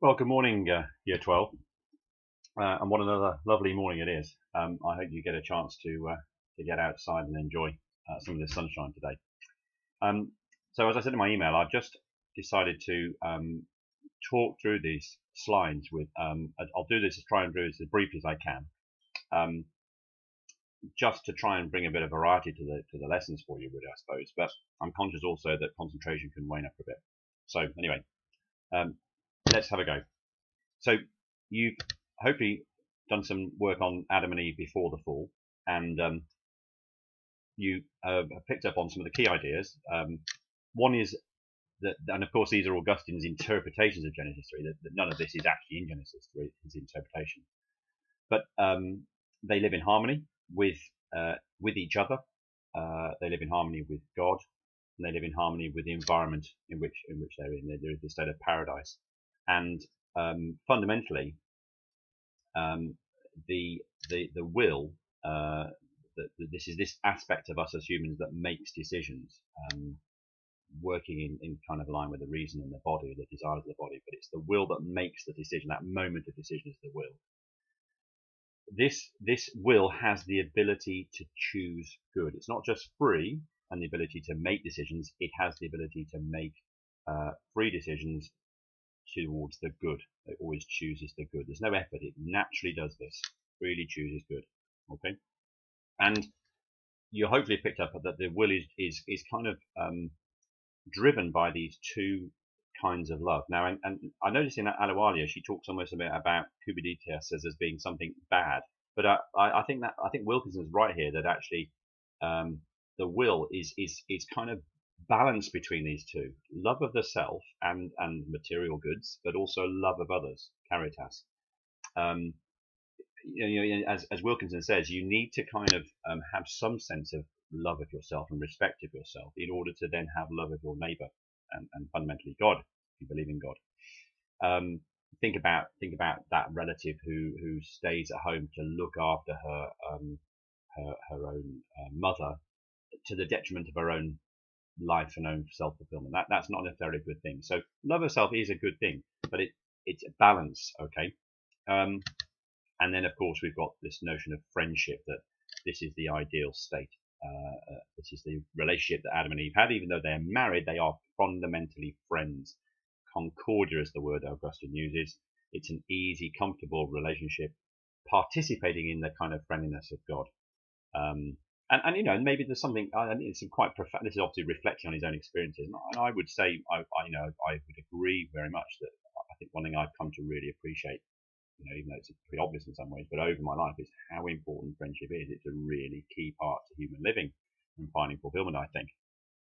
Well, good morning, Year 12, and what another lovely morning it is. I hope you get a chance to get outside and enjoy some of the sunshine today. Um, so, as I said in my email, I've just decided to talk through these slides with. I'll do this, try and do this as briefly as I can, um, just to try and bring a bit of variety to the lessons for you, really, I suppose. But I'm conscious also that concentration can wane up a bit. So, anyway, um, let's have a go. So you've hopefully done some work on Adam and Eve before the fall, and you have picked up on some of the key ideas. One is that, and of course, these are Augustine's interpretations of Genesis 3. That none of this is actually in Genesis 3; his interpretation. But they live in harmony with each other. They live in harmony with God, and they live in harmony with the environment in which they're in. They're in the state of paradise, and fundamentally, um, the will. This is this aspect of us as humans that makes decisions, working in kind of line with the reason and the body, the desires of the body. But it's the will that makes the decision. That moment of decision is the will. This will has the ability to choose good. It's not just free and the ability to make decisions. It has the ability to make free decisions towards the good. It always chooses the good. There's no effort. It naturally does this. Really chooses good. Okay, and you hopefully picked up that the will is kind of driven by these two kinds of love. Now, and I noticed in Alawalia she talks almost a bit about Kubiditas as being something bad, but I think Wilkinson's right here that actually the will is kind of balance between these two: love of the self and material goods, but also love of others, caritas. Um, as Wilkinson says, you need to kind of have some sense of love of yourself and respect of yourself in order to then have love of your neighbor and fundamentally God, if you believe in God. Um, think about that relative who stays at home to look after her own mother to the detriment of her own life and own self fulfillment. That's not necessarily a good thing. So love of self is a good thing, but it's a balance, okay. Um, and then, of course, we've got this notion of friendship, that this is the ideal state. This is the relationship that Adam and Eve had. Even though they're married, they are fundamentally friends. Concordia is the word Augustine uses. It's an easy, comfortable relationship, participating in the kind of friendliness of God. Um, and maybe there's something. I think it's some quite profound. This is obviously reflecting on his own experiences, and I would say, I would agree very much that I think one thing I've come to really appreciate, even though it's pretty obvious in some ways, but over my life, is how important friendship is. It's a really key part to human living and finding fulfillment, I think.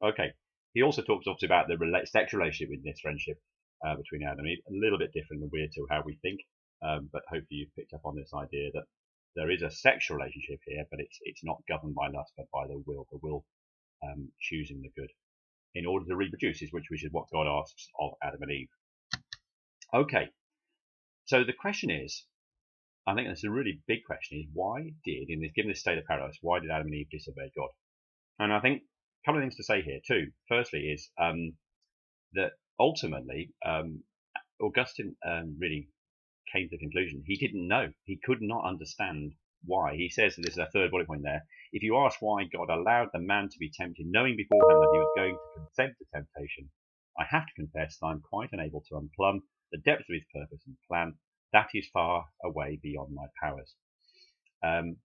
Okay. He also talks obviously about the sex relationship with this friendship between Adam and Eve, a little bit different and weird to how we think, but hopefully you've picked up on this idea that there is a sexual relationship here, but it's not governed by lust, but by the will choosing the good in order to reproduce, which is what God asks of Adam and Eve. Okay, so the question is, I think that's a really big question, is why did, given this state of paradise, why did Adam and Eve disobey God? And I think a couple of things to say here too. Firstly is that ultimately Augustine really came to the conclusion he didn't know. He could not understand why. He says, and this is a third bullet point there, if you ask why God allowed the man to be tempted, knowing beforehand that he was going to consent to temptation, I have to confess that I'm quite unable to unplumb the depth of his purpose and plan. That is far away beyond my powers. Um,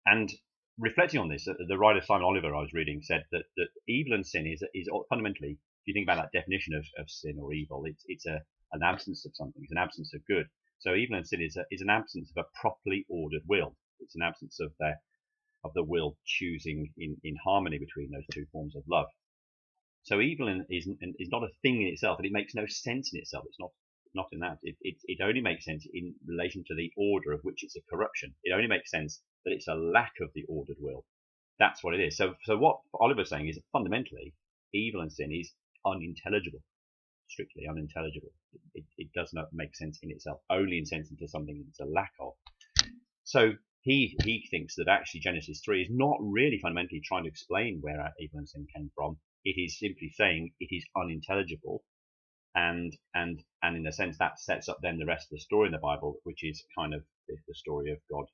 and reflecting on this, the writer Simon Oliver I was reading said that evil and sin is fundamentally, if you think about that definition of sin or evil, it's an absence of something. It's an absence of good. So evil and sin is an absence of a properly ordered will. It's an absence of the will choosing in harmony between those two forms of love. So evil is not a thing in itself, and it makes no sense in itself. It's not in that. It only makes sense in relation to the order of which it's a corruption. It only makes sense that it's a lack of the ordered will. That's what it is. So what Oliver's saying is that fundamentally, evil and sin is unintelligible, strictly unintelligible. It does not make sense in itself, only in sense into something it's a lack of. So he thinks that actually Genesis 3 is not really fundamentally trying to explain where our evil and sin came from. It is simply saying it is unintelligible, and in a sense that sets up then the rest of the story in the Bible, which is kind of the story of God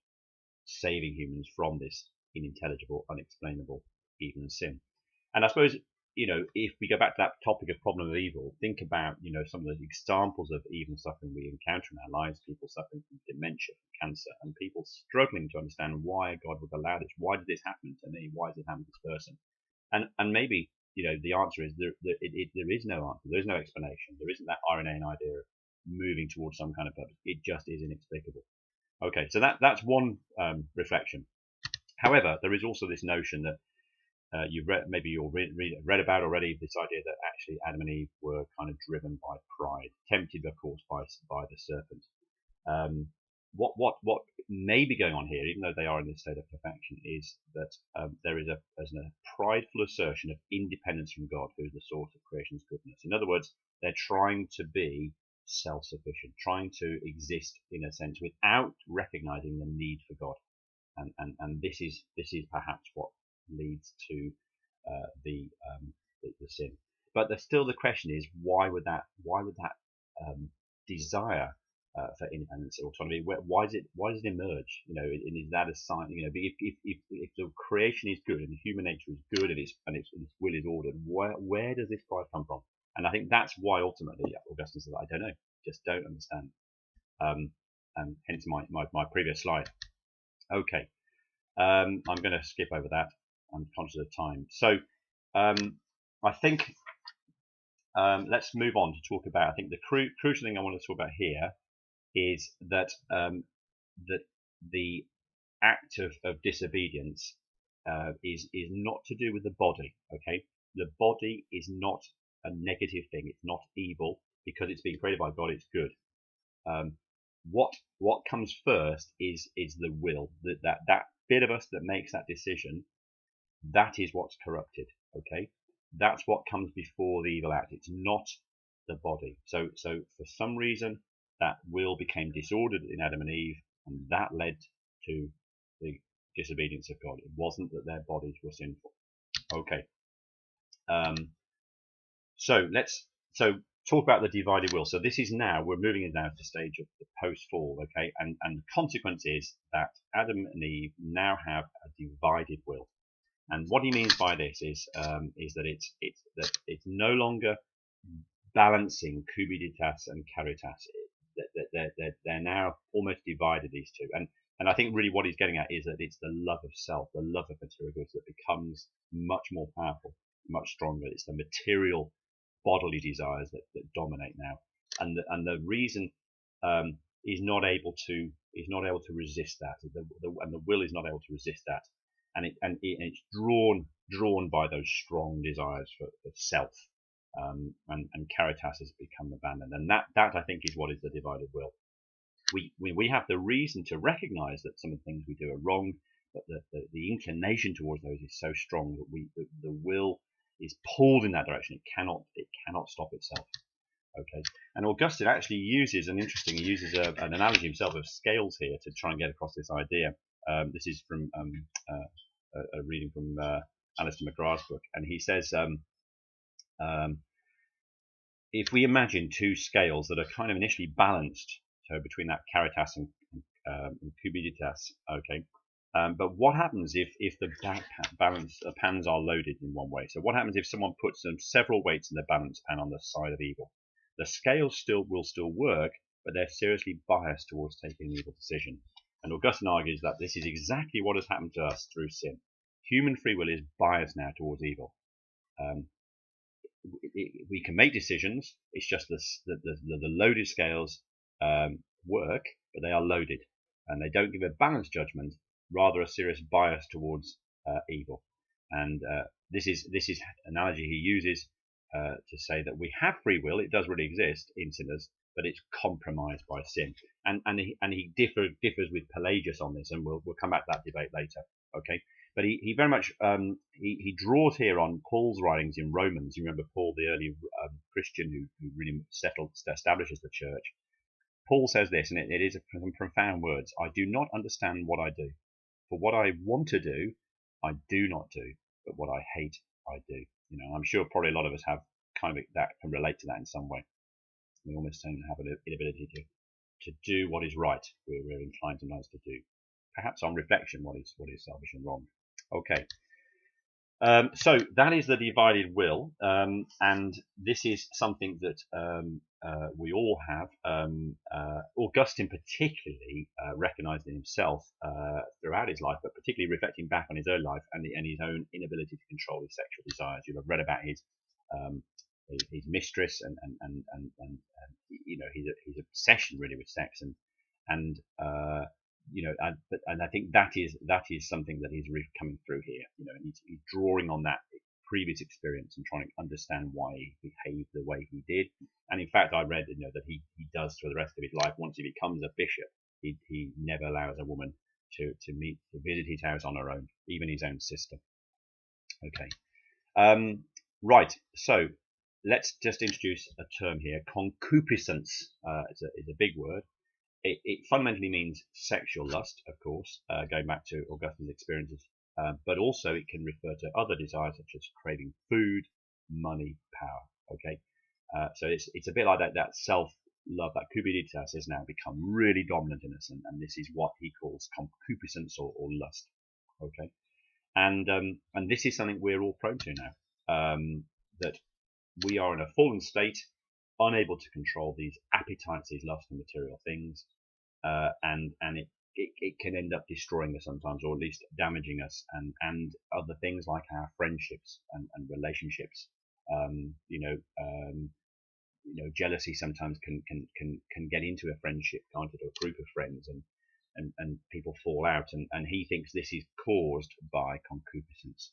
saving humans from this unintelligible, unexplainable evil and sin. And I suppose, if we go back to that topic of problem of evil, think about, some of the examples of evil and suffering we encounter in our lives, people suffering from dementia, from cancer, and people struggling to understand why God would allow this. Why did this happen to me? Why did it happen to this person? And maybe, the answer is there is no answer. There is no explanation. There isn't that RNA idea of moving towards some kind of purpose. It just is inexplicable. Okay, so that's one reflection. However, there is also this notion that you've read, maybe you'll read about already, this idea that actually Adam and Eve were kind of driven by pride, tempted, of course, by the serpent. What may be going on here, even though they are in this state of perfection, is that there is a prideful assertion of independence from God, who is the source of creation's goodness. In other words, they're trying to be self-sufficient, trying to exist in a sense without recognizing the need for God, and this is perhaps what leads to the sin. But still the question is, why would that desire for independence or autonomy, why does it emerge? And is that a sign? If the creation is good and the human nature is good and its will is ordered, where does this pride come from? And I think that's why ultimately Augustine says, I don't know, just don't understand. And hence my previous slide. Okay, I'm going to skip over that. I'm conscious of time. So I think let's move on to talk about, I think the crucial thing I want to talk about here is that that the act of disobedience is not to do with the body. Okay, the body is not a negative thing. It's not evil because it's been created by God. It's good. What comes first is the will. That bit of us that makes that decision. That is what's corrupted. Okay, that's what comes before the evil act. It's not the body. So for some reason that will became disordered in Adam and Eve, and that led to the disobedience of God. It wasn't that their bodies were sinful. Okay. So let's talk about the divided will. So this is we're moving in now to the stage of the post-fall. Okay, and the consequence is that Adam and Eve now have a divided will. And what he means by this is that it's no longer balancing cubiditas and caritas. They're now almost divided, these two. And I think really what he's getting at is that it's the love of self, the love of material goods that becomes much more powerful, much stronger. It's the material bodily desires that dominate now. And the reason is not able to resist that. And the will is not able to resist that. And it's drawn by those strong desires for self, and caritas has become abandoned, and that I think is what is the divided will. We have the reason to recognise that some of the things we do are wrong, but the inclination towards those is so strong that the will is pulled in that direction. It cannot stop itself. Okay, and Augustine actually uses an analogy himself of scales here to try and get across this idea. This is from a reading from Alistair McGrath's book, and he says, if we imagine two scales that are kind of initially balanced, so between that caritas and cubiditas, okay, but what happens if the balance pans are loaded in one way? So what happens if someone puts several weights in the balance pan on the side of evil? The scales will still work, but they're seriously biased towards taking an evil decision. And Augustine argues that this is exactly what has happened to us through sin. Human free will is biased now towards evil. We can make decisions. It's just the loaded scales work, but they are loaded, and they don't give a balanced judgment, rather a serious bias towards evil. And this is analogy he uses to say that we have free will. It does really exist in sinners, but it's compromised by sin. And he differs with Pelagius on this, and we'll come back to that debate later. Okay, but he very much he draws here on Paul's writings in Romans. You remember Paul, the early Christian who really establishes the church. Paul says this, and it is some profound words. I do not understand what I do, for what I want to do, I do not do, but what I hate, I do. I'm sure probably a lot of us have kind of that can relate to that in some way. We almost don't have an inability to do what is right. We're inclined to to do. Perhaps on reflection, what is selfish and wrong. Okay. So that is the divided will, and this is something that we all have. Augustine particularly recognized in himself throughout his life, but particularly reflecting back on his own life and his own inability to control his sexual desires. You'll have read about um, his mistress and you know his obsession really with sex and you know, and I think that is something that is really coming through here. You know, and he's drawing on that previous experience and trying to understand why he behaved the way he did. And in fact, I read, you know, that he does for the rest of his life. Once he becomes a bishop, he never allows a woman to visit his house on her own, even his own sister. Okay, right. So let's just introduce a term here. Concupiscence is a big word. It fundamentally means sexual lust, of course, going back to Augustine's experiences, but also it can refer to other desires such as craving food, money, power. Okay, so it's a bit like that self-love, that cupiditas has now become really dominant in us, and this is what he calls concupiscence or lust. Okay, and this is something we're all prone to now, that we are in a fallen state, unable to control these appetites, these lusts for material things, and it can end up destroying us sometimes, or at least damaging us, and other things like our friendships and relationships. Jealousy sometimes can get into a friendship, can't it, or a group of friends, and people fall out, and he thinks this is caused by concupiscence.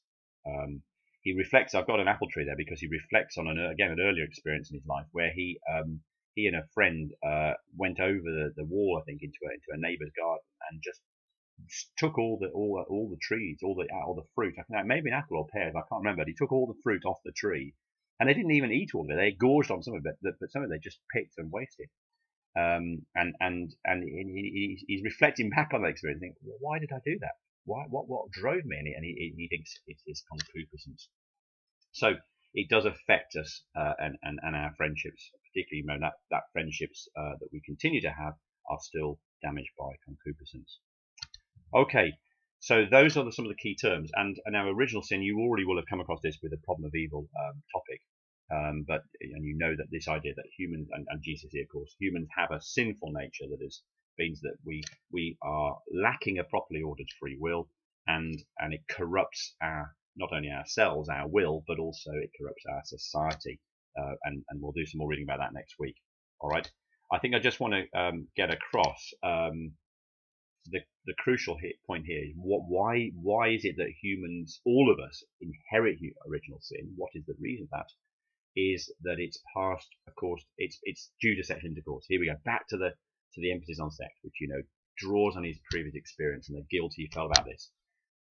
He reflects. I've got an apple tree there because he reflects on an earlier experience in his life where he and a friend went over the wall, I think, into a neighbour's garden and just took all the trees, all the fruit. I think maybe an apple or pears, I can't remember. But he took all the fruit off the tree, and they didn't even eat all of it. They gorged on some of it, but some of it they just picked and wasted. He's reflecting back on that experience, thinking, well, why did I do that? What drove me? And he thinks it's concupiscence. So it does affect us and our friendships, particularly, you know, that friendships that we continue to have are still damaged by concupiscence. Okay, so those are some of the key terms. And our original sin, you already will have come across this with the problem of evil topic. And you know that this idea that humans, and Jesus here, of course, humans have a sinful nature that means that we are lacking a properly ordered free will, and it corrupts not only ourselves, our will, but also it corrupts our society. And we'll do some more reading about that next week. All right. I think I just want to get across the crucial point here is why is it that humans, all of us, inherit original sin? What is the reason for that? Is that it's past, of course, it's due to sexual intercourse. Here we go, back to the emphasis on sex, which, you know, draws on his previous experience and the guilt he felt about this.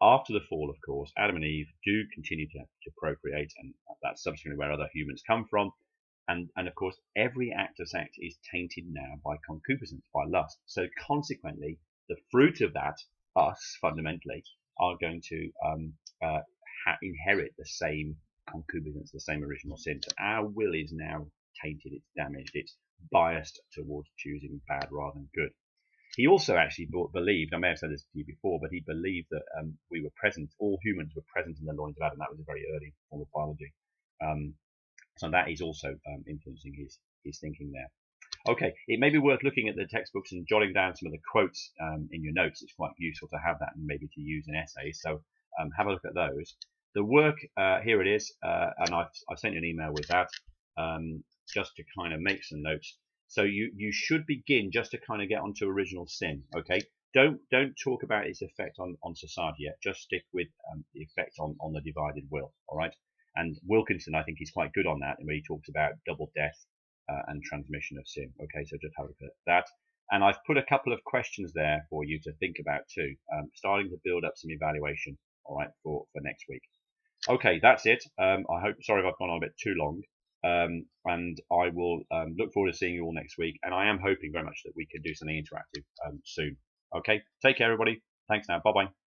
After the fall, of course, Adam and Eve do continue to procreate, and that's subsequently where other humans come from. And of course, every act of sex is tainted now by concupiscence, by lust. So consequently, the fruit of that, us fundamentally, are going to inherit the same concupiscence, the same original sin. So our will is now tainted, it's damaged, it's biased towards choosing bad rather than good. He also actually believed, I may have said this to you before, but he believed that we were present, all humans were present in the loins of Adam. That was a very early form of biology. So that is also influencing his thinking there. Okay, it may be worth looking at the textbooks and jotting down some of the quotes in your notes. It's quite useful to have that and maybe to use in essays. So have a look at those. The work, here it is, and I've sent you an email with that, just to kind of make some notes. So you should begin just to kind of get onto original sin. Okay, don't talk about its effect on society yet. Just stick with the effect on the divided will. All right. And Wilkinson, I think he's quite good on that, and where he talks about double death and transmission of sin. Okay, so just have a look at that. And I've put a couple of questions there for you to think about too, starting to build up some evaluation. All right, for next week. Okay, that's it. Sorry if I've gone on a bit too long. And I will look forward to seeing you all next week. And I am hoping very much that we can do something interactive soon. Okay, take care, everybody. Thanks now. Bye bye.